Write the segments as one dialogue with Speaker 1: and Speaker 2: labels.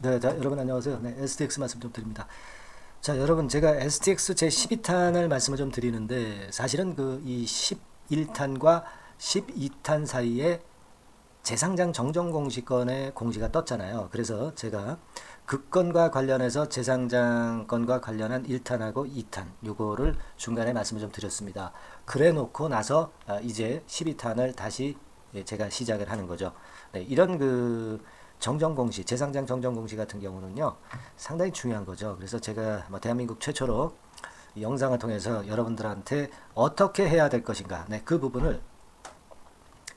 Speaker 1: 네, 자, 여러분 안녕하세요. 네, STX 말씀 좀 드립니다. 자, 여러분 제가 STX 제 12탄을 말씀을 좀 드리는데 사실은 그 이 11탄과 12탄 사이에 재상장 정정 공시권의 공시가 떴잖아요. 그래서 제가 그 건과 관련해서 재상장 건과 관련한 1탄하고 2탄 요거를 중간에 말씀을 좀 드렸습니다. 그래 놓고 나서 이제 12탄을 다시 제가 시작을 하는 거죠. 네, 이런 그 정정 공시, 재상장 정정 공시 같은 경우는요, 상당히 중요한 거죠. 그래서 제가 뭐 대한민국 최초로 영상을 통해서 여러분들한테 어떻게 해야 될 것인가, 네, 그 부분을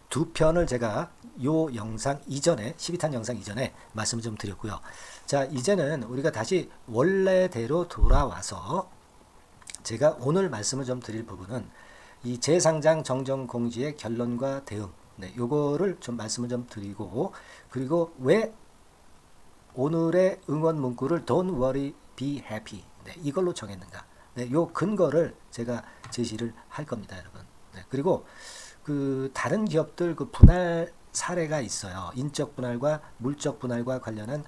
Speaker 1: 두 편을 제가 요 영상 이전에 12탄 영상 이전에 말씀을 좀 드렸고요. 자, 이제는 우리가 다시 원래대로 돌아와서 제가 오늘 말씀을 좀 드릴 부분은 이 재상장 정정 공시의 결론과 대응, 네, 요거를 좀 말씀을 좀 드리고, 그리고 왜 오늘의 응원 문구를 Don't worry, be happy, 네, 이걸로 정했는가, 네, 요 근거를 제가 제시를 할 겁니다, 여러분. 네, 그리고 그 다른 기업들 그 분할 사례가 있어요. 인적 분할과 물적 분할과 관련한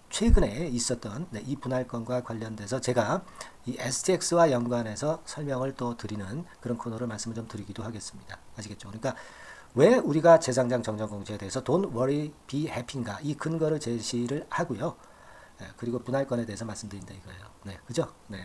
Speaker 1: 최근에 있었던, 네, 이 분할건과 관련돼서 제가 이 STX와 연관해서 설명을 또 드리는 그런 코너를 말씀을 좀 드리기도 하겠습니다. 아시겠죠? 그러니까 왜 우리가 재상장 정정 공시에 대해서 Don't worry, be happy인가, 이 근거를 제시를 하고요. 그리고 분할건에 대해서 말씀드린다 이거예요. 네, 그죠? 네.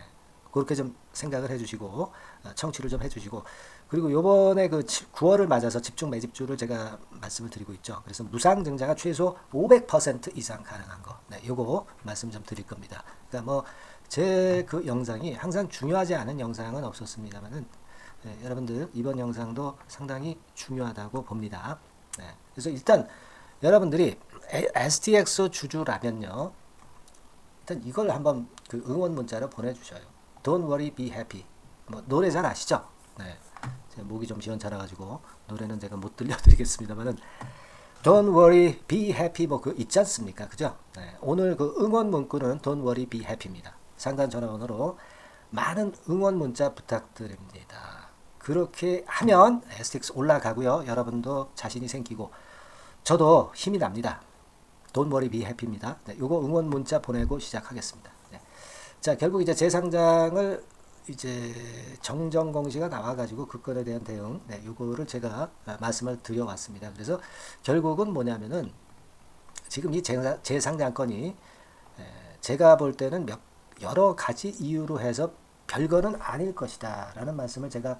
Speaker 1: 그렇게 좀 생각을 해주시고 청취를 좀 해주시고, 그리고 요번에 그 9월을 맞아서 집중 매집주를 제가 말씀을 드리고 있죠. 그래서 무상 증자가 최소 500% 이상 가능한 거, 네, 요거 말씀 좀 드릴 겁니다. 그러니까 뭐 제 그 영상이 항상 중요하지 않은 영상은 없었습니다만은, 네, 여러분들 이번 영상도 상당히 중요하다고 봅니다. 네, 그래서 일단 여러분들이 STX 주주라면요, 일단 이걸 한번 그 응원 문자로 보내주셔요. Don't worry, be happy. 뭐 노래 잘 아시죠? 네, 제 목이 좀 시원찮아가지고 노래는 제가 못 들려드리겠습니다만은 Don't worry, be happy 뭐 그 있지 않습니까? 그죠? 네, 오늘 그 응원 문구는 Don't worry, be happy입니다. 상단 전화번호로 많은 응원 문자 부탁드립니다. 그렇게 하면 STX 올라가고요. 여러분도 자신이 생기고 저도 힘이 납니다. Don't worry, be happy입니다. 네, 요거 응원 문자 보내고 시작하겠습니다. 네. 자, 결국 이제 재상장을 이제 정정 공시가 나와가지고 그 건에 대한 대응, 네, 요거를 제가 말씀을 드려왔습니다. 그래서 결국은 뭐냐면은 지금 이 재상장 건이 제가 볼 때는 여러 가지 이유로 해서 별거는 아닐 것이다 라는 말씀을 제가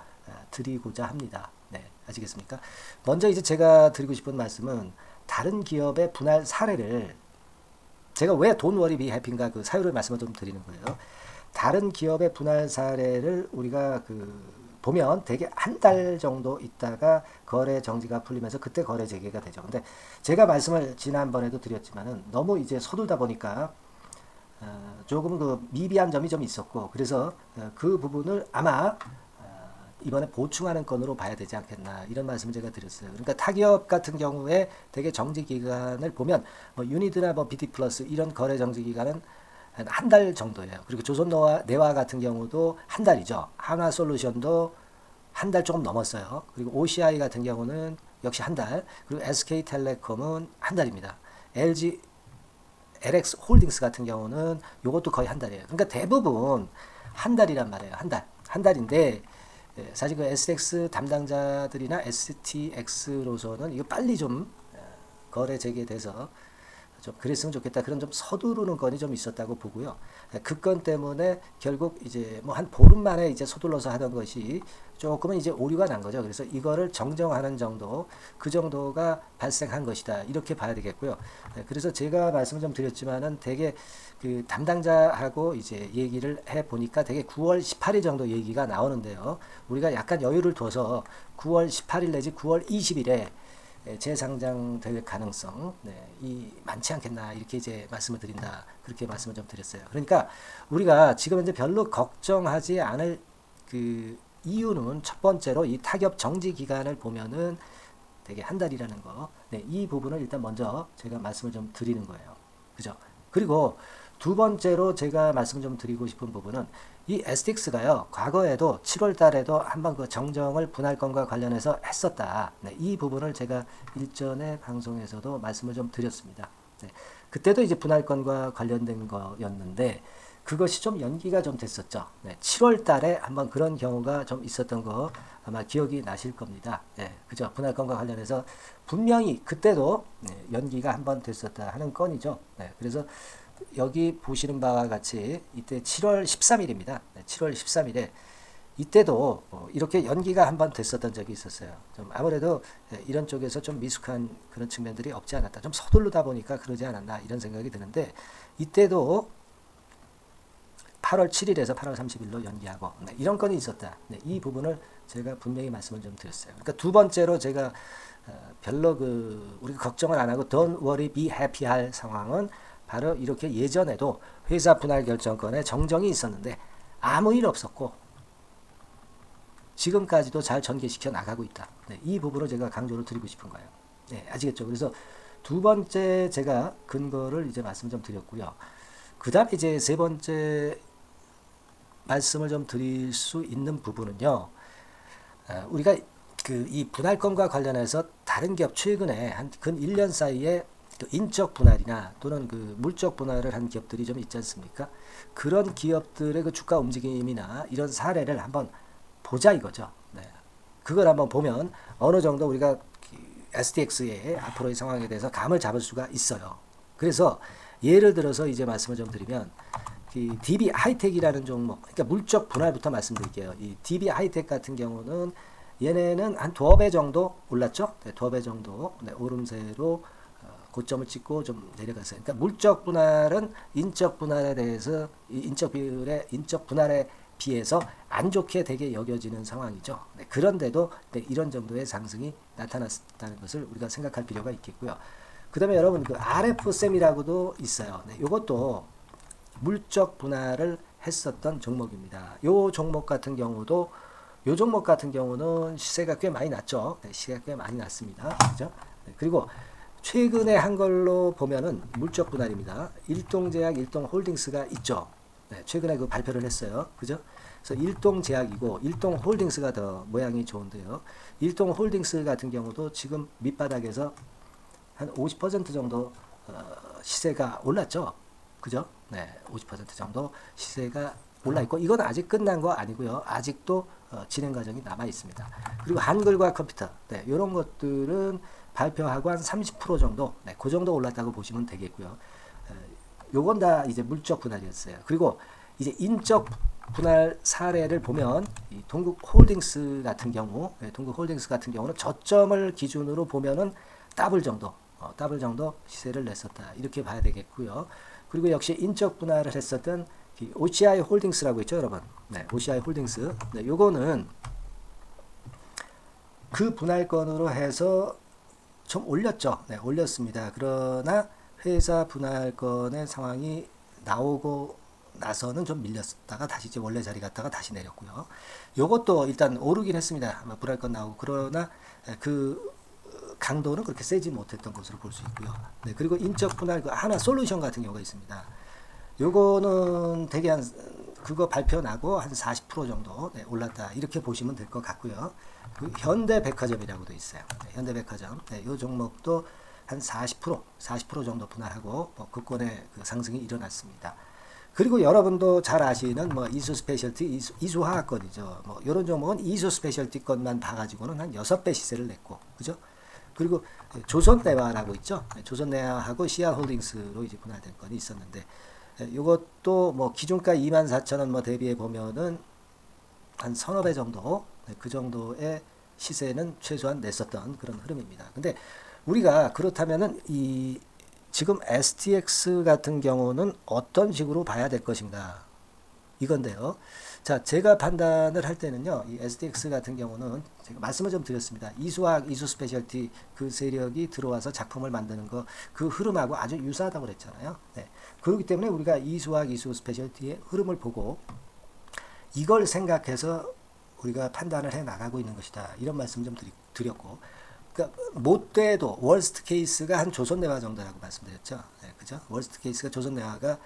Speaker 1: 드리고자 합니다. 네, 아시겠습니까? 먼저 이제 제가 드리고 싶은 말씀은 다른 기업의 분할 사례를, 제가 왜 Don't worry, be happy인가 그 사유를 말씀을 좀 드리는 거예요. 다른 기업의 분할 사례를 우리가 그 보면 대개 한 달 정도 있다가 거래 정지가 풀리면서 그때 거래 재개가 되죠. 근데 제가 말씀을 지난번에도 드렸지만은 너무 이제 서둘다 보니까 조금 그 미비한 점이 좀 있었고, 그래서 그 부분을 아마 이번에 보충하는 건으로 봐야 되지 않겠나, 이런 말씀을 제가 드렸어요. 그러니까 타기업 같은 경우에 되게 정지 기간을 보면 뭐 유니드나 뭐 BT 플러스 이런 거래 정지 기간은 한 달 정도예요. 그리고 조선내와 같은 경우도 한 달이죠. 하나솔루션도 한 달 조금 넘었어요. 그리고 OCI 같은 경우는 역시 한 달. 그리고 SK텔레콤은 한 달입니다. LG LX 홀딩스 같은 경우는 이것도 거의 한 달이에요. 그러니까 대부분 한 달이란 말이에요. 한 달. 한 달인데 사실 그 STX 담당자들이나 STX로서는 이거 빨리 좀 거래 재개돼서 좀 그랬으면 좋겠다, 그런 좀 서두르는 건이 좀 있었다고 보고요. 그 건 때문에 결국 이제 뭐 한 보름 만에 이제 서둘러서 하던 것이 조금은 이제 오류가 난 거죠. 그래서 이거를 정정하는 정도, 그 정도가 발생한 것이다, 이렇게 봐야 되겠고요. 그래서 제가 말씀을 좀 드렸지만은 되게 그 담당자하고 이제 얘기를 해 보니까 되게 9월 18일 정도 얘기가 나오는데요. 우리가 약간 여유를 둬서 9월 18일 내지 9월 20일에 재상장될 가능성, 네, 이 많지 않겠나, 이렇게 이제 말씀을 드린다, 그렇게 말씀을 좀 드렸어요. 그러니까 우리가 지금 이제 별로 걱정하지 않을 그 이유는 첫 번째로 이 타격 정지 기간을 보면은 되게 한 달이라는 거, 네, 이 부분을 일단 먼저 제가 말씀을 좀 드리는 거예요. 그죠? 그리고 두 번째로 제가 말씀 좀 드리고 싶은 부분은 이 STX가요, 과거에도 7월 달에도 한번 그 정정을 분할건과 관련해서 했었다. 네, 이 부분을 제가 일전에 방송에서도 말씀을 좀 드렸습니다. 네. 그때도 이제 분할권과 관련된 거였는데 그것이 좀 연기가 좀 됐었죠. 네. 7월 달에 한번 그런 경우가 좀 있었던 거 아마 기억이 나실 겁니다. 네. 그죠? 분할권과 관련해서 분명히 그때도 네, 연기가 한번 됐었다 하는 건이죠. 네. 그래서 여기 보시는 바와 같이 이때 7월 13일입니다. 네. 7월 13일에 이때도 이렇게 연기가 한번 됐었던 적이 있었어요. 좀 아무래도 이런 쪽에서 좀 미숙한 그런 측면들이 없지 않았다. 좀 서두르다 보니까 그러지 않았나 이런 생각이 드는데 이때도 8월 7일에서 8월 30일로 연기하고 네, 이런 건이 있었다. 네, 이 부분을 제가 분명히 말씀을 좀 드렸어요. 그러니까 두 번째로 제가 별로 우리가 걱정을 안 하고 don't worry, be happy 할 상황은 바로 이렇게 예전에도 회사 분할 결정권에 정정이 있었는데 아무 일 없었고 지금까지도 잘 전개시켜 나가고 있다. 네, 이 부분을 제가 강조를 드리고 싶은 거예요. 네, 아시겠죠? 그래서 두 번째 제가 근거를 이제 말씀 좀 드렸고요. 그 다음에 이제 세 번째 말씀을 좀 드릴 수 있는 부분은요. 우리가 이 분할권과 관련해서 다른 기업 최근에 한 근 1년 사이에 인적 분할이나 또는 물적 분할을 한 기업들이 좀 있지 않습니까? 그런 기업들의 주가 움직임이나 이런 사례를 한번 보자 이거죠. 네. 그걸 한번 보면 어느 정도 우리가 STX의 앞으로의 상황에 대해서 감을 잡을 수가 있어요. 그래서 예를 들어서 이제 말씀을 좀 드리면 DB 하이텍이라는 종목, 그러니까 물적 분할부터 말씀드릴게요. 이 DB 하이텍 같은 경우는 얘네는 한 두어 배 정도 올랐죠. 네, 두어 배 정도 오름세로 고점을 찍고 좀 내려갔어요. 그러니까 물적 분할은 인적 분할에 대해서 인적 분할에 비해서 안 좋게 되게 여겨지는 상황이죠. 네, 그런데도 네, 이런 정도의 상승이 나타났다는 것을 우리가 생각할 필요가 있겠고요. 그 다음에 여러분 RF쌤이라고도 있어요. 네, 이것도 물적 분할을 했었던 종목입니다. 요 종목 같은 경우는 시세가 꽤 많이 났죠. 네, 시세가 꽤 많이 났습니다. 그죠? 네, 그리고 최근에 한 걸로 보면은 물적 분할입니다. 일동제약, 일동홀딩스가 있죠. 네, 최근에 발표를 했어요. 그죠? 그래서 일동제약이고 일동홀딩스가 더 모양이 좋은데요. 일동홀딩스 같은 경우도 지금 밑바닥에서 한 50% 정도 시세가 올랐죠. 그죠? 네, 50% 정도 시세가 올라 있고 이건 아직 끝난 거 아니고요. 아직도 진행 과정이 남아 있습니다. 그리고 한글과 컴퓨터, 네, 이런 것들은 발표하고 한 30% 정도, 네, 그 정도 올랐다고 보시면 되겠고요. 요건 다 이제 물적 분할이었어요. 그리고 이제 인적 분할 사례를 보면 이 동국홀딩스 같은 경우는 저점을 기준으로 보면은 더블 정도 시세를 냈었다 이렇게 봐야 되겠고요. 그리고 역시 인적 분할을 했었던 OCI 홀딩스라고 있죠, 여러분. 네, OCI 홀딩스. 네, 요거는 그 분할권으로 해서 좀 올렸죠. 네, 올렸습니다. 그러나 회사 분할권의 상황이 나오고 나서는 좀 밀렸다가 다시 이제 원래 자리 갔다가 다시 내렸고요. 요것도 일단 오르긴 했습니다. 분할권 나오고 그러나 그 강도는 그렇게 세지 못했던 것으로 볼 수 있고요. 네, 그리고 인적 분할 하나 솔루션 같은 경우가 있습니다. 요거는 대개 그거 발표 나고 한 40% 정도 네, 올랐다 이렇게 보시면 될 것 같고요. 그 현대백화점이라고도 있어요. 네, 현대백화점. 네, 요 종목도 한 40% 정도 분할하고 급권의 상승이 일어났습니다. 그리고 여러분도 잘 아시는 이수 스페셜티, 이수화학권이죠. 이런 종목은 이수 스페셜티 것만 봐가지고는 한 6배 시세를 냈고, 그죠? 그리고 조선내화라고 있죠. 조선내화하고 CR홀딩스로 이제 분할된 건이 있었는데, 이것도 기준가 24,000원 대비해 보면은 한 서너 배 정도, 그 정도의 시세는 최소한 냈었던 그런 흐름입니다. 근데 우리가 그렇다면은 지금 STX 같은 경우는 어떤 식으로 봐야 될 것인가 이건데요. 자, 제가 판단을 할 때는요, 이 STX 같은 경우는 제가 말씀을 좀 드렸습니다. 이수화학, 이수 스페셜티 그 세력이 들어와서 작품을 만드는 거 그 흐름하고 아주 유사하다고 그랬잖아요. 네. 그렇기 때문에 우리가 이수화학, 이수 스페셜티의 흐름을 보고 이걸 생각해서 우리가 판단을 해 나가고 있는 것이다. 이런 말씀 좀 드렸고, 그러니까 못돼도 월스트 케이스가 한 조선내화 정도라고 말씀드렸죠. 네, 그죠? 월스트 케이스가 조선내화가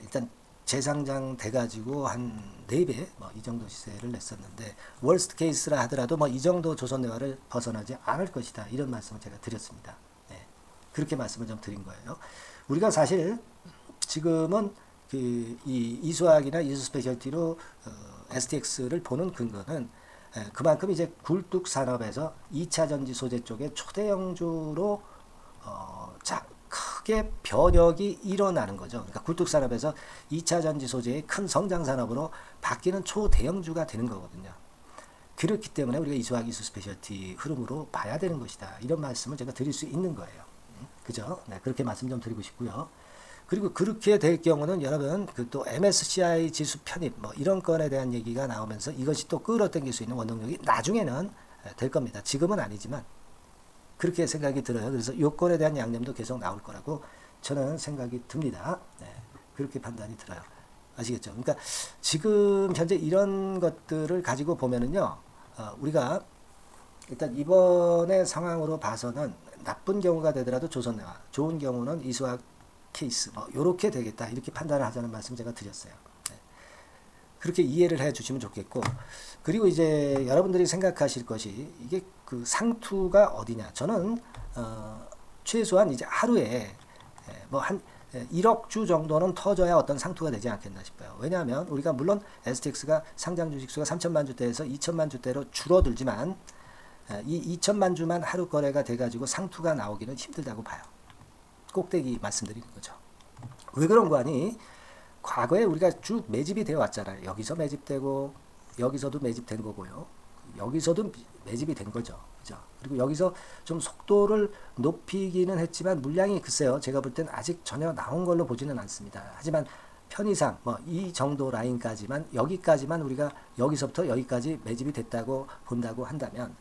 Speaker 1: 일단 재상장 돼가지고 한 4배 이 정도 시세를 냈었는데 월스트 케이스라 하더라도 이 정도 조선내화를 벗어나지 않을 것이다. 이런 말씀을 제가 드렸습니다. 네. 그렇게 말씀을 좀 드린 거예요. 우리가 사실 지금은 이 이수학이나 이수 스페셜티로 STX를 보는 근거는 그만큼 이제 굴뚝 산업에서 2차 전지 소재 쪽에 초대형주로 크게 변혁이 일어나는 거죠. 그러니까 굴뚝 산업에서 2차 전지 소재의 큰 성장 산업으로 바뀌는 초대형주가 되는 거거든요. 그렇기 때문에 우리가 이수학, 이수 스페셜티 흐름으로 봐야 되는 것이다. 이런 말씀을 제가 드릴 수 있는 거예요. 그죠? 네, 그렇게 말씀 좀 드리고 싶고요. 그리고 그렇게 될 경우는 여러분 그 또 MSCI 지수 편입 뭐 이런 건에 대한 얘기가 나오면서 이것이 또 끌어당길 수 있는 원동력이 나중에는 될 겁니다. 지금은 아니지만 그렇게 생각이 들어요. 그래서 요건에 대한 양념도 계속 나올 거라고 저는 생각이 듭니다. 네, 그렇게 판단이 들어요. 아시겠죠? 그러니까 지금 현재 이런 것들을 가지고 보면은요, 우리가 일단 이번의 상황으로 봐서는 나쁜 경우가 되더라도 조선내화, 좋은 경우는 이수학 케이스, 뭐 요렇게 되겠다 이렇게 판단을 하자는 말씀 제가 드렸어요. 네. 그렇게 이해를 해주시면 좋겠고, 그리고 이제 여러분들이 생각하실 것이 이게 그 상투가 어디냐? 저는 최소한 이제 하루에 뭐 한 1억 주 정도는 터져야 어떤 상투가 되지 않겠나 싶어요. 왜냐하면 우리가 물론 STX가 상장 주식수가 3천만 주대에서 2천만 주대로 줄어들지만 이 2천만 주만 하루 거래가 돼가지고 상투가 나오기는 힘들다고 봐요. 꼭대기 말씀드리는 거죠. 왜 그런 거 아니? 과거에 우리가 쭉 매집이 되어 왔잖아요. 여기서 매집되고 여기서도 매집된 거고요. 여기서도 매집이 된 거죠. 그죠? 그리고 여기서 좀 속도를 높이기는 했지만 물량이 글쎄요. 제가 볼 땐 아직 전혀 나온 걸로 보지는 않습니다. 하지만 편의상 뭐 이 정도 라인까지만 여기까지만 우리가 여기서부터 여기까지 매집이 됐다고 본다고 한다면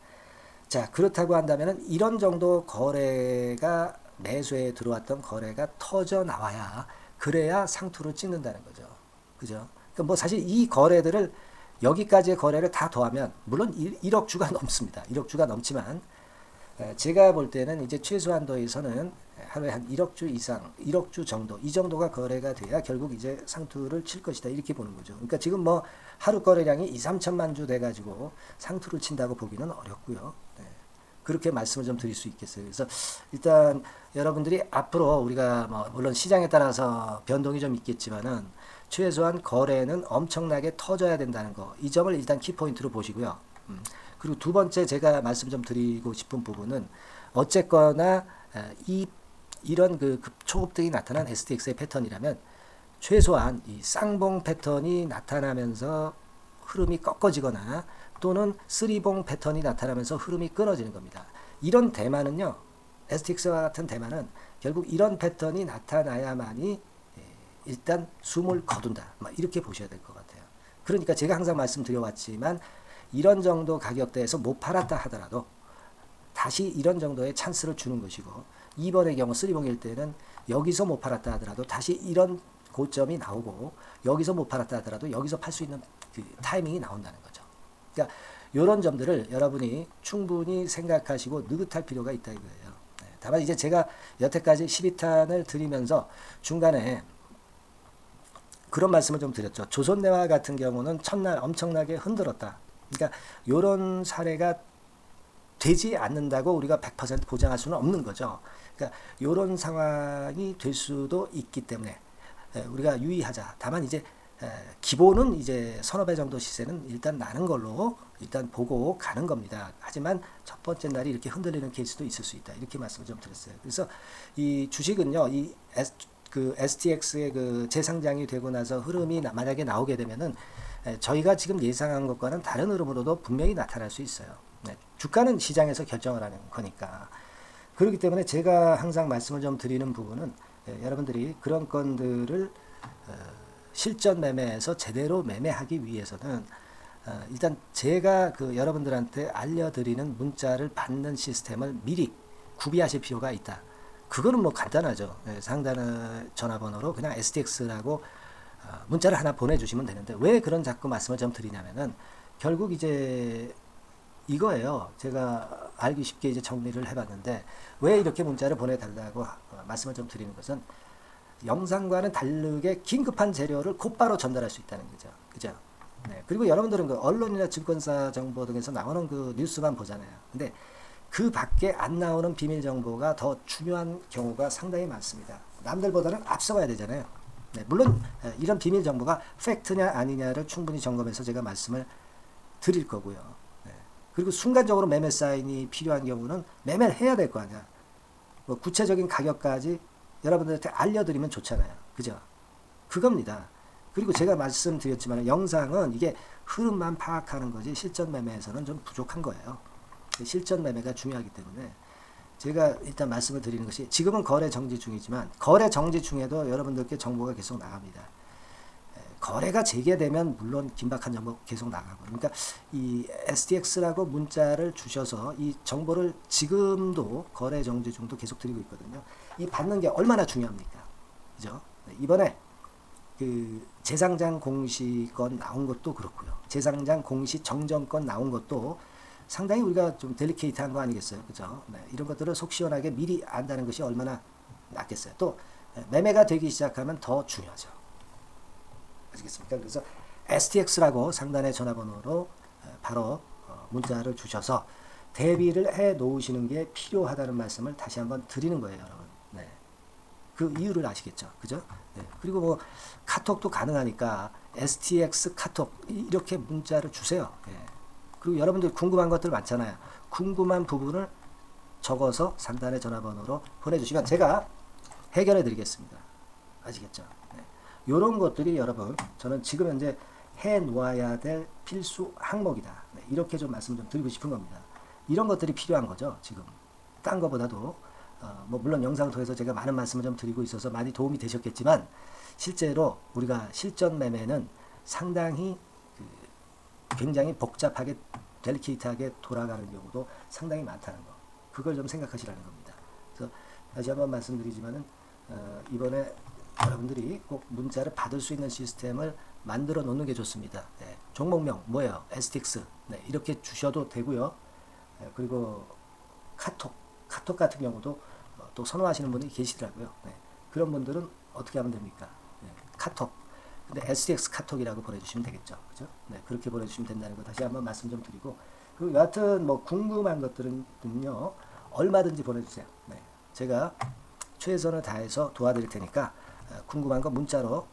Speaker 1: 자 그렇다고 한다면은 이런 정도 거래가 매수에 들어왔던 거래가 터져 나와야 그래야 상투를 찍는다는 거죠. 그죠? 그러니까 뭐 사실 이 거래들을 여기까지의 거래를 다 더하면 물론 1억 주가 넘습니다. 1억 주가 넘지만 제가 볼 때는 이제 최소한도에서는 하루에 한 1억 주 이상, 1억 주 정도 이 정도가 거래가 돼야 결국 이제 상투를 칠 것이다 이렇게 보는 거죠. 그러니까 지금 뭐 하루 거래량이 2, 3천만 주 돼가지고 상투를 친다고 보기는 어렵고요. 네. 그렇게 말씀을 좀 드릴 수 있겠어요. 그래서 일단 여러분들이 앞으로 우리가 뭐 물론 시장에 따라서 변동이 좀 있겠지만은 최소한 거래는 엄청나게 터져야 된다는 거. 이 점을 일단 키포인트로 보시고요. 그리고 두 번째 제가 말씀 좀 드리고 싶은 부분은 어쨌거나 이런 그 초급등이 나타난 STX의 패턴이라면 최소한 이 쌍봉 패턴이 나타나면서 흐름이 꺾어지거나 또는 쓰리봉 패턴이 나타나면서 흐름이 끊어지는 겁니다. 이런 대만은요. STX와 같은 대만은 결국 이런 패턴이 나타나야만이 일단 숨을 거둔다. 이렇게 보셔야 될 것 같아요. 그러니까 제가 항상 말씀드려왔지만 이런 정도 가격대에서 못 팔았다 하더라도 다시 이런 정도의 찬스를 주는 것이고 이번의 경우 쓰리봉일 때는 여기서 못 팔았다 하더라도 다시 이런 고점이 나오고 여기서 못 팔았다 하더라도 여기서 팔 수 있는 그 타이밍이 나온다는 거죠. 그러니까 이런 점들을 여러분이 충분히 생각하시고 느긋할 필요가 있다 이거예요. 다만 이제 제가 여태까지 12탄을 드리면서 중간에 그런 말씀을 좀 드렸죠. 조선내화 같은 경우는 첫날 엄청나게 흔들었다. 그러니까 이런 사례가 되지 않는다고 우리가 100% 보장할 수는 없는 거죠. 그러니까 이런 상황이 될 수도 있기 때문에 우리가 유의하자. 다만 이제 기본은 이제 서너 배 정도 시세는 일단 나는 걸로 일단 보고 가는 겁니다. 하지만 첫 번째 날이 이렇게 흔들리는 케이스도 있을 수 있다. 이렇게 말씀을 좀 드렸어요. 그래서 이 주식은요, 그 STX의 그 재상장이 되고 나서 흐름이 만약에 나오게 되면은 저희가 지금 예상한 것과는 다른 흐름으로도 분명히 나타날 수 있어요. 네, 주가는 시장에서 결정을 하는 거니까. 그렇기 때문에 제가 항상 말씀을 좀 드리는 부분은 여러분들이 그런 건들을 실전 매매에서 제대로 매매하기 위해서는 일단 제가 그 여러분들한테 알려드리는 문자를 받는 시스템을 미리 구비하실 필요가 있다. 그거는 뭐 간단하죠. 상단 전화번호로 그냥 STX라고 문자를 하나 보내주시면 되는데 왜 그런 자꾸 말씀을 좀 드리냐면은 결국 이제 이거예요. 제가 알기 쉽게 이제 정리를 해봤는데 왜 이렇게 문자를 보내달라고 말씀을 좀 드리는 것은 영상과는 다르게 긴급한 재료를 곧바로 전달할 수 있다는 거죠. 그죠? 네. 그리고 여러분들은 그 언론이나 증권사 정보 등에서 나오는 그 뉴스만 보잖아요. 근데 그 밖에 안 나오는 비밀 정보가 더 중요한 경우가 상당히 많습니다. 남들보다는 앞서가야 되잖아요. 네, 물론 이런 비밀 정보가 팩트냐 아니냐를 충분히 점검해서 제가 말씀을 드릴 거고요. 네. 그리고 순간적으로 매매 사인이 필요한 경우는 매매를 해야 될 거 아니야. 뭐 구체적인 가격까지 여러분들한테 알려드리면 좋잖아요. 그죠? 그겁니다. 그리고 제가 말씀드렸지만 영상은 이게 흐름만 파악하는 거지 실전 매매에서는 좀 부족한 거예요. 실전 매매가 중요하기 때문에 제가 일단 말씀을 드리는 것이 지금은 거래 정지 중이지만 거래 정지 중에도 여러분들께 정보가 계속 나갑니다. 거래가 재개되면 물론 긴박한 정보 계속 나가고 그러니까 이 STX라고 문자를 주셔서 이 정보를 지금도 거래 정지 중도 계속 드리고 있거든요. 이 받는 게 얼마나 중요합니까? 그죠? 이번에 그 재상장 공시건 나온 것도 그렇고요. 재상장 공시 정정건 나온 것도 상당히 우리가 좀 델리케이트한 거 아니겠어요? 그죠? 네, 이런 것들을 속 시원하게 미리 안다는 것이 얼마나 낫겠어요. 또 매매가 되기 시작하면 더 중요하죠. 아시겠습니까? 그래서 STX라고 상단의 전화번호로 바로 문자를 주셔서 대비를 해 놓으시는 게 필요하다는 말씀을 다시 한번 드리는 거예요, 여러분. 네. 그 이유를 아시겠죠? 그죠? 네. 그리고 뭐 카톡도 가능하니까 STX 카톡 이렇게 문자를 주세요. 네. 그리고 여러분들 궁금한 것들 많잖아요. 궁금한 부분을 적어서 상단의 전화번호로 보내주시면 제가 해결해 드리겠습니다. 아시겠죠? 네. 이런 것들이 여러분 저는 지금 현재 해 놓아야 될 필수 항목이다. 네. 이렇게 좀 말씀 좀 드리고 싶은 겁니다. 이런 것들이 필요한 거죠. 지금 딴 거보다도 뭐 물론 영상을 통해서 제가 많은 말씀을 좀 드리고 있어서 많이 도움이 되셨겠지만 실제로 우리가 실전 매매는 상당히 굉장히 복잡하게 델리케이트하게 돌아가는 경우도 상당히 많다는 거. 그걸 좀 생각하시라는 겁니다. 그래서 다시 한번 말씀드리지만은 이번에 여러분들이 꼭 문자를 받을 수 있는 시스템을 만들어 놓는 게 좋습니다. 네. 종목명 뭐예요? STX. 네. 이렇게 주셔도 되고요. 그리고 카톡 같은 경우도 또 선호하시는 분이 계시더라고요. 네. 그런 분들은 어떻게 하면 됩니까? 네. 카톡. 근데 STX 카톡이라고 보내주시면 되겠죠. 그죠? 네. 그렇게 보내주시면 된다는 거 다시 한번 말씀 좀 드리고. 그리고 여하튼 뭐 궁금한 것들은요, 얼마든지 보내주세요. 네. 제가 최선을 다해서 도와드릴 테니까 궁금한 거 문자로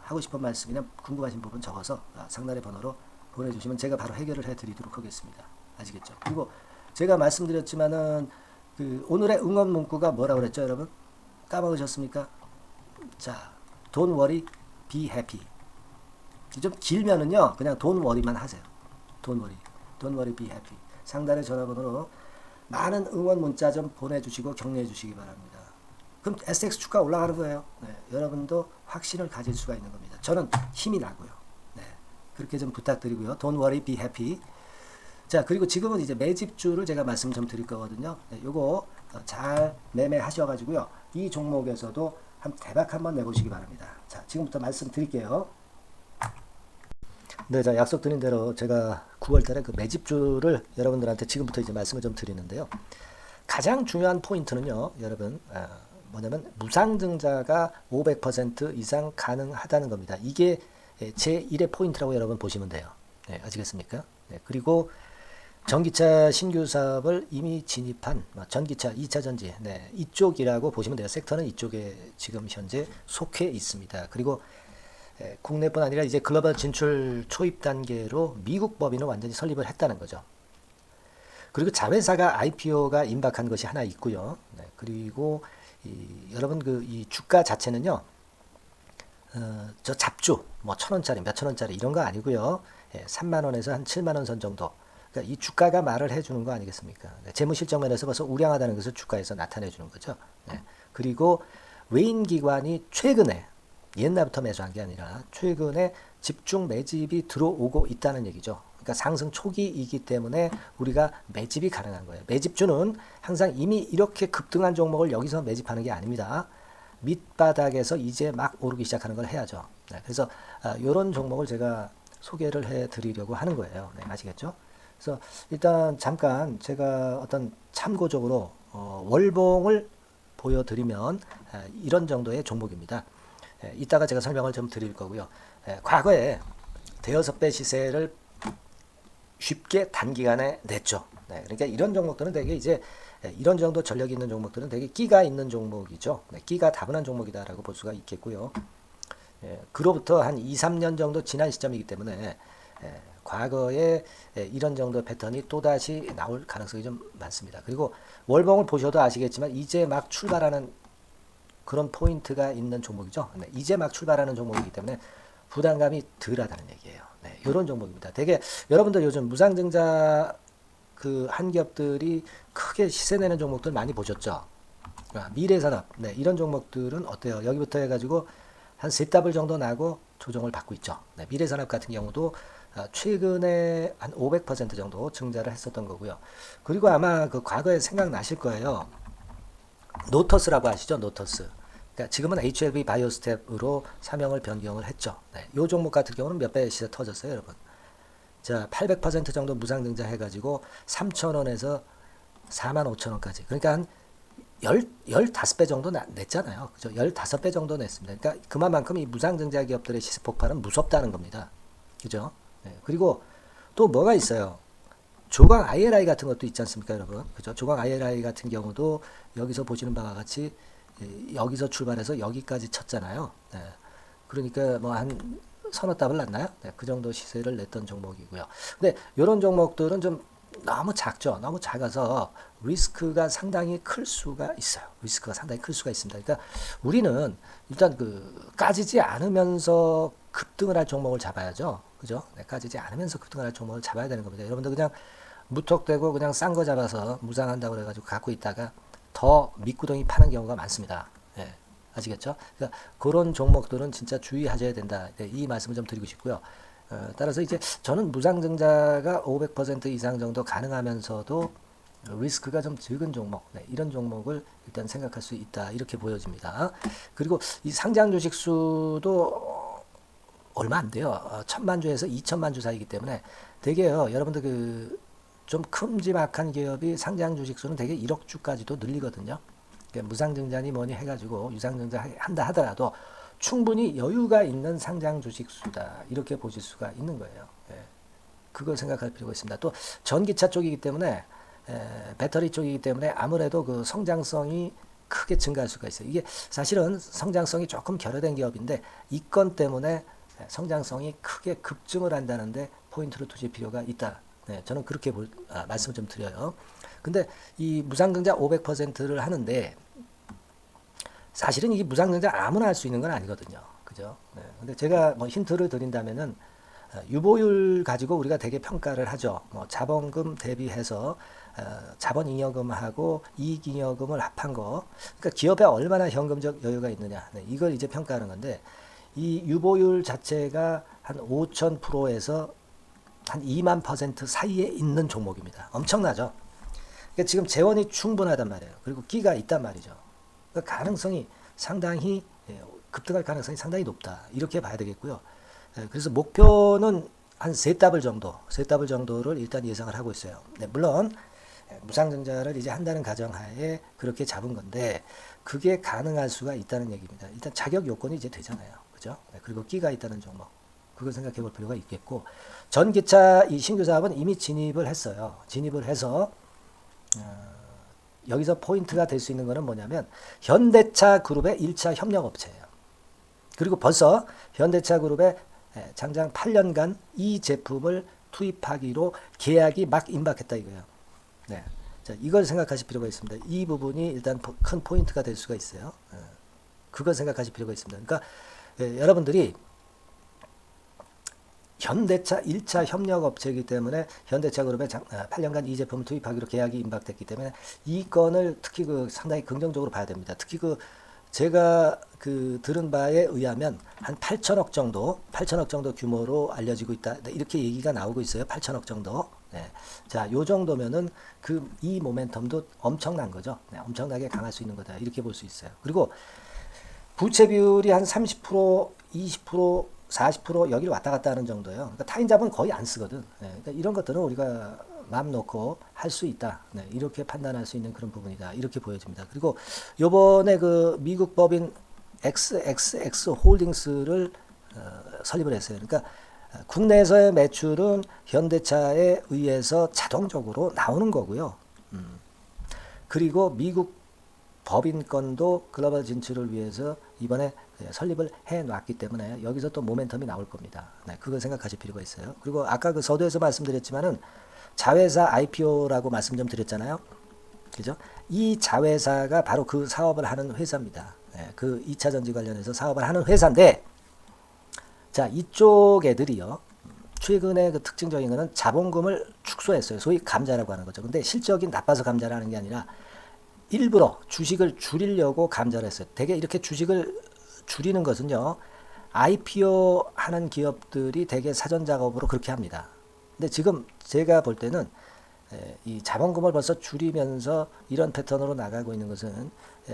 Speaker 1: 하고 싶은 말씀이나 궁금하신 부분 적어서 상단의 번호로 보내주시면 제가 바로 해결을 해드리도록 하겠습니다. 아시겠죠? 그리고 제가 말씀드렸지만은 그 오늘의 응원 문구가 뭐라고 그랬죠, 여러분? 까먹으셨습니까? 자, don't worry, be happy. 좀 길면은요, 그냥 don't worry만 하세요. don't worry, be happy. 상단의 전화번호로 많은 응원 문자 좀 보내주시고 격려해 주시기 바랍니다. 그럼 STX 주가 올라가는 거예요. 네, 여러분도 확신을 가질 수가 있는 겁니다. 저는 힘이 나고요. 네, 그렇게 좀 부탁드리고요. Don't worry, be happy. 자, 그리고 지금은 이제 매집주를 제가 말씀 좀 드릴 거거든요. 네, 요거 잘 매매하셔가지고요. 이 종목에서도 대박 한번 내보시기 바랍니다. 자, 지금부터 말씀 드릴게요. 네, 자, 약속드린 대로 제가 9월달에 그 매집주를 여러분들한테 지금부터 이제 말씀을 좀 드리는데요. 가장 중요한 포인트는요, 여러분, 뭐냐면 무상증자가 500% 이상 가능하다는 겁니다. 이게 제1의 포인트라고 여러분 보시면 돼요. 네, 아시겠습니까? 네, 그리고 전기차 신규 사업을 이미 진입한 전기차 2차 전지, 네, 이쪽이라고 보시면 돼요. 섹터는 이쪽에 지금 현재 속해 있습니다. 그리고 국내뿐 아니라 이제 글로벌 진출 초입 단계로 미국 법인을 완전히 설립을 했다는 거죠. 그리고 자회사가 IPO가 임박한 것이 하나 있고요. 네, 그리고 여러분 이 주가 자체는요, 저 잡주 뭐 1,000원짜리 몇 천원짜리 이런 거 아니고요. 3만 원에서 한 7만 원 선 정도. 그러니까 이 주가가 말을 해주는 거 아니겠습니까? 네, 재무실적 면에서 벌써 우량하다는 것을 주가에서 나타내 주는 거죠. 네, 그리고 외인 기관이 최근에 옛날부터 매수한 게 아니라 최근에 집중 매집이 들어오고 있다는 얘기죠. 그러니까 상승 초기이기 때문에 우리가 매집이 가능한 거예요. 매집주는 항상 이미 이렇게 급등한 종목을 여기서 매집하는 게 아닙니다. 밑바닥에서 이제 막 오르기 시작하는 걸 해야죠. 네, 그래서 이런 종목을 제가 소개를 해드리려고 하는 거예요. 네, 아시겠죠? 그래서 일단 잠깐 제가 어떤 참고적으로 월봉을 보여드리면 이런 정도의 종목입니다. 이따가 제가 설명을 좀 드릴 거고요. 과거에 대여섯 배 시세를 쉽게 단기간에 냈죠. 네, 그러니까 이런 종목들은 되게 이제 이런 정도 전력이 있는 종목들은 되게 끼가 있는 종목이죠. 네, 끼가 다분한 종목이다라고 볼 수가 있겠고요. 그로부터 한 2, 3년 정도 지난 시점이기 때문에 과거에 이런 정도 패턴이 또다시 나올 가능성이 좀 많습니다. 그리고 월봉을 보셔도 아시겠지만 이제 막 출발하는 그런 포인트가 있는 종목이죠. 네, 이제 막 출발하는 종목이기 때문에 부담감이 덜하다는 얘기예요. 네, 이런 종목입니다. 되게 여러분들 요즘 무상증자 그 한기업들이 크게 시세 내는 종목들 많이 보셨죠? 미래산업, 네, 이런 종목들은 어때요? 여기부터 해가지고 한 세 더블 정도 나고 조정을 받고 있죠. 네, 미래산업 같은 경우도 최근에 한 500% 정도 증자를 했었던 거고요. 그리고 아마 그 과거에 생각나실 거예요. 노터스라고 아시죠? 노터스. 그러니까 지금은 HLB 바이오스텝으로 사명을 변경을 했죠. 네, 이 종목 같은 경우는 몇 배 시세 터졌어요, 여러분. 자, 800% 정도 무상증자 해가지고 3,000원에서 45,000원까지. 그러니까 한 15배 정도 냈잖아요. 그죠? 15배 정도 냈습니다. 그러니까 그만큼 이 무상증자 기업들의 시세 폭발은 무섭다는 겁니다. 그죠? 네. 그리고 또 뭐가 있어요? 조강 ILI 같은 것도 있지 않습니까, 여러분? 그죠? 조강 ILI 같은 경우도 여기서 보시는 바와 같이 여기서 출발해서 여기까지 쳤잖아요. 네. 그러니까 뭐 한 서너 답을 났나요? 네, 그 정도 시세를 냈던 종목이고요. 근데 이런 종목들은 좀 너무 작죠. 너무 작아서 리스크가 상당히 클 수가 있어요. 리스크가 상당히 클 수가 있습니다. 그러니까 우리는 일단 그 까지지 않으면서 급등을 할 종목을 잡아야죠. 그죠? 네, 까지지 않으면서 급등을 할 종목을 잡아야 되는 겁니다. 여러분들 그냥 무턱대고 그냥 싼 거 잡아서 무상한다고 그래가지고 갖고 있다가 더 밑구덩이 파는 경우가 많습니다. 예, 아시겠죠? 그러니까 그런 종목들은 진짜 주의하셔야 된다. 네, 이 말씀을 좀 드리고 싶고요. 따라서 이제 저는 무상증자가 500% 이상 정도 가능하면서도 리스크가 좀 적은 종목, 네, 이런 종목을 일단 생각할 수 있다. 이렇게 보여집니다. 그리고 이 상장 주식 수도 얼마 안 돼요. 1,000만 주에서 2천만 주 사이기 때문에 되게요. 여러분들 그 좀 큼지막한 기업이 상장 주식 수는 되게 1억 주까지도 늘리거든요. 그러니까 무상증자니 뭐니 해가지고 유상증자 한다 하더라도 충분히 여유가 있는 상장 주식 수다. 이렇게 보실 수가 있는 거예요. 예. 그걸 생각할 필요가 있습니다. 또 전기차 쪽이기 때문에 배터리 쪽이기 때문에 아무래도 그 성장성이 크게 증가할 수가 있어요. 이게 사실은 성장성이 조금 결여된 기업인데 이 건 때문에 성장성이 크게 급증을 한다는데 포인트를 두실 필요가 있다. 네, 저는 그렇게 말씀을 좀 드려요. 근데 이 무상증자 500%를 하는데 사실은 이 무상증자 아무나 할 수 있는 건 아니거든요. 그죠? 네, 근데 제가 뭐 힌트를 드린다면은 유보율 가지고 우리가 되게 평가를 하죠. 뭐 자본금 대비해서 자본잉여금하고 이익잉여금을 합한 거. 그러니까 기업에 얼마나 현금적 여유가 있느냐. 네, 이걸 이제 평가하는 건데 이 유보율 자체가 한 5,000%에서 한 2만% 사이에 있는 종목입니다. 엄청나죠? 그러니까 지금 재원이 충분하단 말이에요. 그리고 끼가 있단 말이죠. 그러니까 가능성이 상당히 급등할 가능성이 상당히 높다. 이렇게 봐야 되겠고요. 그래서 목표는 한 세 더블 정도를 일단 예상을 하고 있어요. 네, 물론 무상증자를 이제 한다는 가정하에 그렇게 잡은 건데 그게 가능할 수가 있다는 얘기입니다. 일단 자격 요건이 이제 되잖아요. 그죠? 네, 그리고 끼가 있다는 종목. 그걸 생각해 볼 필요가 있겠고 전기차 이 신규 사업은 이미 진입을 했어요. 진입을 해서 여기서 포인트가 될 수 있는 거는 뭐냐면 현대차 그룹의 1차 협력업체예요. 그리고 벌써 현대차 그룹의 장장 8년간 이 제품을 투입하기로 계약이 막 임박했다 이거예요. 네. 자, 이걸 생각하실 필요가 있습니다. 이 부분이 일단 큰 포인트가 될 수가 있어요. 그걸 생각하실 필요가 있습니다. 그러니까 여러분들이 현대차 1차 협력업체이기 때문에 현대차 그룹에 8년간 이 제품을 투입하기로 계약이 임박됐기 때문에 이 건을 특히 그 상당히 긍정적으로 봐야 됩니다. 특히 그 제가 그 들은 바에 의하면 한 8천억 정도 규모로 알려지고 있다. 이렇게 얘기가 나오고 있어요. 8천억 정도. 네. 자, 요 정도면은 그 이 모멘텀도 엄청난 거죠. 네, 엄청나게 강할 수 있는 거다. 이렇게 볼 수 있어요. 그리고 부채 비율이 한 30%, 20%, 40% 여기를 왔다 갔다 하는 정도예요. 그러니까 타인자본 거의 안 쓰거든. 네, 그러니까 이런 것들은 우리가 마음 놓고 할 수 있다. 네, 이렇게 판단할 수 있는 그런 부분이다. 이렇게 보여집니다. 그리고 요번에 그 미국 법인 XXX 홀딩스를 설립을 했어요. 그러니까 국내에서의 매출은 현대차에 의해서 자동적으로 나오는 거고요. 그리고 미국 법인권도 글로벌 진출을 위해서 이번에 설립을 해 놨기 때문에 여기서 또 모멘텀이 나올 겁니다. 네, 그걸 생각하실 필요가 있어요. 그리고 아까 그 서두에서 말씀드렸지만은 자회사 IPO라고 말씀 좀 드렸잖아요. 그죠? 이 자회사가 바로 그 사업을 하는 회사입니다. 네, 그 2차 전지 관련해서 사업을 하는 회사인데, 자, 이쪽 애들이요. 최근에 그 특징적인 거는 자본금을 축소했어요. 소위 감자라고 하는 거죠. 근데 실적이 나빠서 감자를 하는 게 아니라 일부러 주식을 줄이려고 감자를 했어요. 대개 이렇게 주식을 줄이는 것은요, IPO 하는 기업들이 대개 사전 작업으로 그렇게 합니다. 근데 지금 제가 볼 때는 이 자본금을 벌써 줄이면서 이런 패턴으로 나가고 있는 것은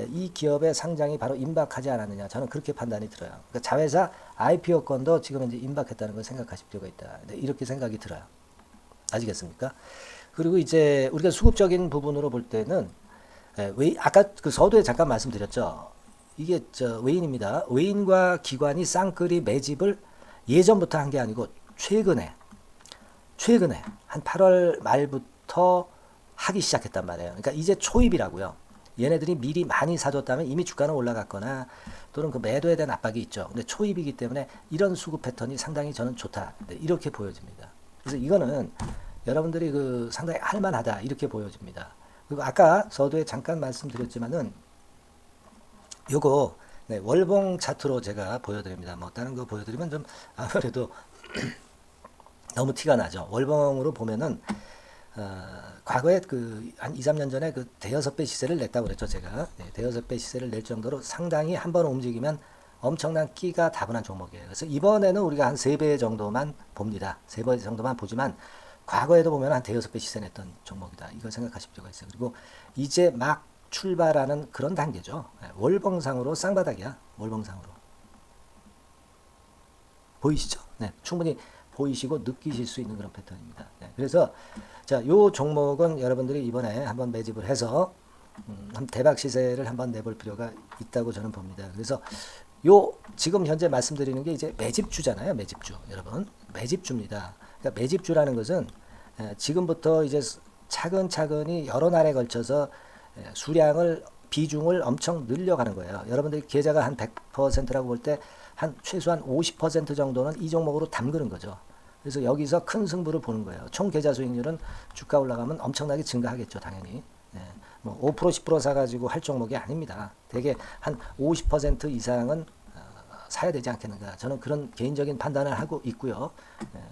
Speaker 1: 이 기업의 상장이 바로 임박하지 않았느냐, 저는 그렇게 판단이 들어요. 그러니까 자회사 IPO권도 지금 이제 임박했다는 걸 생각하실 필요가 있다. 이렇게 생각이 들어요. 아시겠습니까? 그리고 이제 우리가 수급적인 부분으로 볼 때는 아까 그 서두에 잠깐 말씀드렸죠. 이게 외인입니다. 외인과 기관이 쌍끌이 매집을 예전부터 한 게 아니고 최근에 한 8월 말부터 하기 시작했단 말이에요. 그러니까 이제 초입이라고요. 얘네들이 미리 많이 사줬다면 이미 주가는 올라갔거나 또는 그 매도에 대한 압박이 있죠. 근데 초입이기 때문에 이런 수급 패턴이 상당히 저는 좋다. 이렇게 보여집니다. 그래서 이거는 여러분들이 그 상당히 할만하다 이렇게 보여집니다. 그리고 아까 서두에 잠깐 말씀드렸지만은 요거 월봉 차트로 제가 보여드립니다. 뭐 다른 거 보여드리면 좀 아무래도 너무 티가 나죠. 월봉으로 보면은 과거에 그 한 2, 3년 전에 그 대여섯 배 시세를 냈다고 그랬죠, 제가. 대여섯 배 시세를 낼 정도로 상당히 한번 움직이면 엄청난 끼가 다분한 종목이에요. 그래서 이번에는 우리가 한 3배 정도만 봅니다. 3배 정도만 보지만 과거에도 보면 한 대여섯 배 시세 냈던 종목이다. 이걸 생각하실 필요가 있어요. 그리고 이제 막 출발하는 그런 단계죠. 월봉상으로 쌍바닥이야. 월봉상으로. 보이시죠? 네, 충분히 보이시고 느끼실 수 있는 그런 패턴입니다. 네, 그래서 자, 요 종목은 여러분들이 이번에 한번 매집을 해서 대박 시세를 한번 내볼 필요가 있다고 저는 봅니다. 그래서 요 지금 현재 말씀드리는 게 이제 매집주잖아요. 매집주. 여러분, 매집주입니다. 그러니까 매집주라는 것은 지금부터 이제 차근차근히 여러 날에 걸쳐서 수량을 비중을 엄청 늘려가는 거예요. 여러분들이 계좌가 한 100%라고 볼 때 한 최소한 50% 정도는 이 종목으로 담그는 거죠. 그래서 여기서 큰 승부를 보는 거예요. 총 계좌 수익률은 주가 올라가면 엄청나게 증가하겠죠, 당연히. 뭐 5% 10% 사가지고 할 종목이 아닙니다. 대개 한 50% 이상은 사야 되지 않겠는가. 저는 그런 개인적인 판단을 하고 있고요.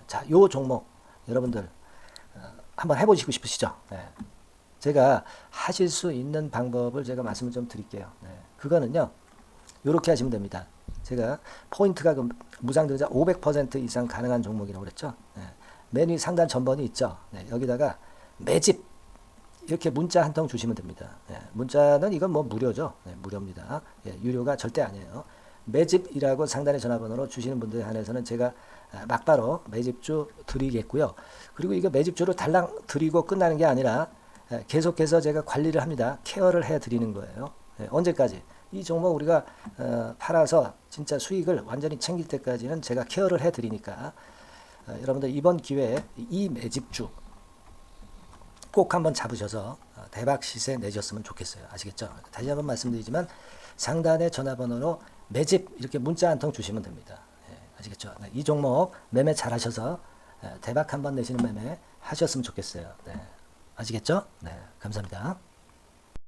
Speaker 1: 자, 요 종목 여러분들 한번 해보시고 싶으시죠? 제가 하실 수 있는 방법을 제가 말씀을 좀 드릴게요. 그거는요, 이렇게 하시면 됩니다. 제가 포인트가 그 무상증자 500% 이상 가능한 종목이라고 그랬죠. 메뉴 상단 전번이 있죠. 여기다가 매집 이렇게 문자 한 통 주시면 됩니다. 문자는 이건 뭐 무료죠. 무료입니다. 유료가 절대 아니에요. 매집이라고 상단의 전화번호로 주시는 분들에 한해서는 제가 막바로 매집주 드리겠고요. 그리고 이거 매집주를 달랑 드리고 끝나는 게 아니라 계속해서 제가 관리를 합니다. 케어를 해 드리는 거예요. 언제까지? 이 종목 우리가 팔아서 진짜 수익을 완전히 챙길 때까지는 제가 케어를 해 드리니까 여러분들 이번 기회에 이 매집주 꼭 한번 잡으셔서 대박 시세 내셨으면 좋겠어요. 아시겠죠? 다시 한번 말씀드리지만 상단의 전화번호로 매집 이렇게 문자 한 통 주시면 됩니다. 아시겠죠? 이 종목 매매 잘 하셔서 대박 한번 내시는 매매 하셨으면 좋겠어요. 아시겠죠? 감사합니다.